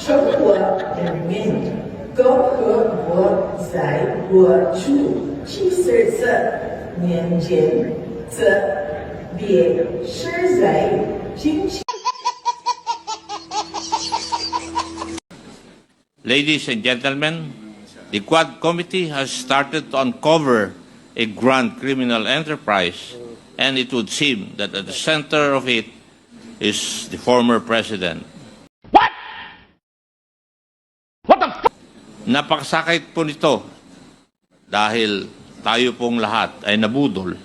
生活人民共和国在过去74年间，特别是在经济。Ladies and gentlemen, the Quad Committee has started to uncover a grand criminal enterprise, and it would seem that at the center of it is the former president. What? What the f***? Napakasakit po nito dahil tayo pong lahat ay nabudol.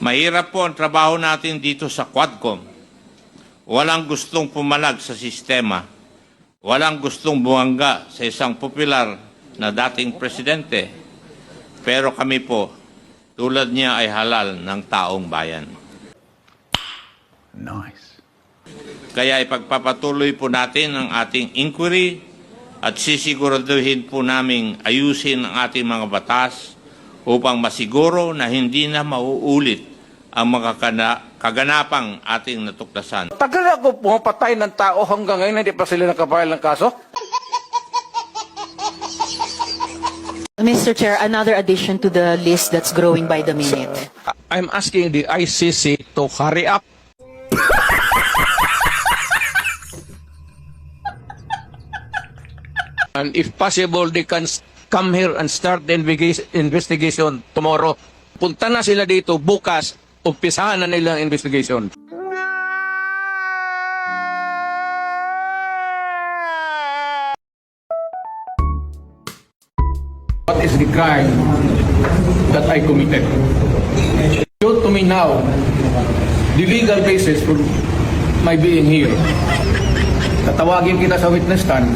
Mahirap po ang trabaho natin dito sa Quadcom. Walang gustong pumalag sa sistema. Walang gustong bumangga sa isang popular na dating presidente. Pero kami po, tulad niya ay halal ng taong bayan. Nice. Kaya ipagpapatuloy po natin ang ating inquiry at sisiguraduhin po naming ayusin ang ating mga batas upang masiguro na hindi na mauulit ang mga kaganapang ating natuklasan. Tagal ako pumapatay ng tao hanggang ngayon hindi pa sila nakapahal ng kaso. Mr. Chair, another addition to the list that's growing by the minute. I'm asking the ICC to hurry up. And if possible, they can come here and start the investigation tomorrow. Punta na sila dito bukas, umpisahan na nila ang investigation. What is the crime that I committed? Show to me now the legal basis for my being here. Tatawagin kita sa witness stand.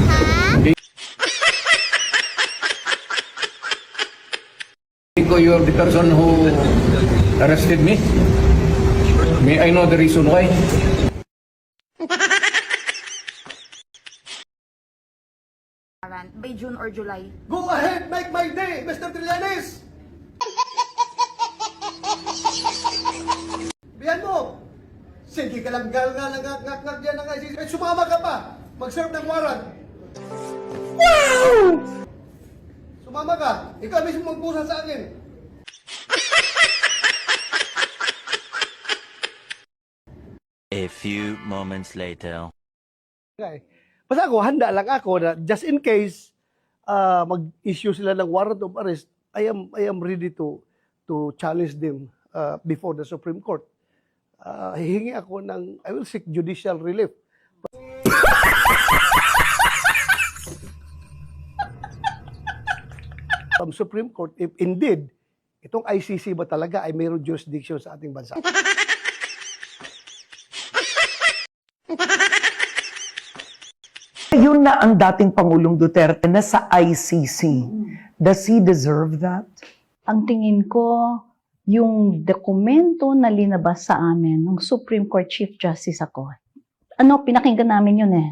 Ikaw, you're the person who arrested me. May I know the reason why? By June or July. Go ahead, make my day, Mr. Trillanes! Biyan mo! Sige ka lang ngak dyan ng ICC. Eh, sumama ka pa! Mag-serve ng warrant! Wow! Sumama ka! Ikaw mismo magpusa sa akin! A few moments later. Okay. Basta ako, handa lang ako na just in case mag-issue sila ng warrant of arrest, I am ready to challenge them before the Supreme Court. Hihingi ako ng, I will seek judicial relief. From Supreme Court, if indeed, itong ICC ba talaga ay mayroong jurisdiction sa ating bansa? Yun na ang dating Pangulong Duterte na sa ICC. Does he deserve that? Ang tingin ko, yung dokumento na linabas sa amin ng Supreme Court Chief Justice ako, pinakinggan namin yun eh.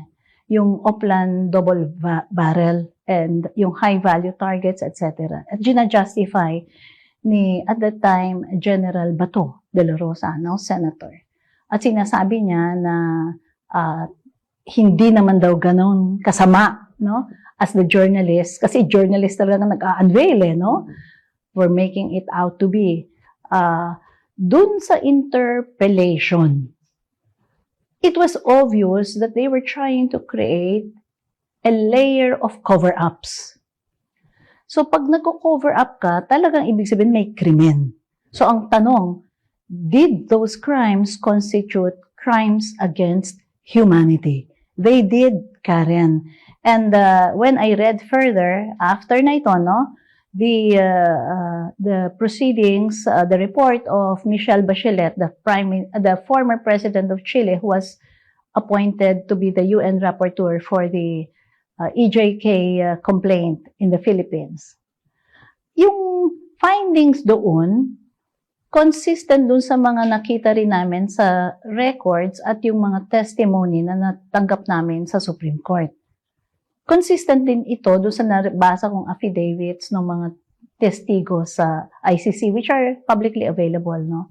Yung Oplan double barrel and yung high value targets, etc. At gina-justify ni, at that time, General Bato de la Rosa, now Senator. At sinasabi niya na hindi naman daw ganon kasama, no? As the journalist, kasi journalist talaga nag-a-unveil, no? We're making it out to be. Dun sa interpellation, it was obvious that they were trying to create a layer of cover-ups. So pag nagko-cover up ka, talagang ibig sabihin may krimen. So ang tanong, did those crimes constitute crimes against humanity? They did, Karen. And when I read further, after na ito, no, the proceedings, the report of Michelle Bachelet, the former president of Chile, who was appointed to be the UN rapporteur for the EJK complaint in the Philippines. Yung findings doon, consistent dun sa mga nakita rin namin sa records at yung mga testimony na natanggap namin sa Supreme Court. Consistent din ito dun sa nabasa kong affidavits ng mga testigo sa ICC, which are publicly available, no?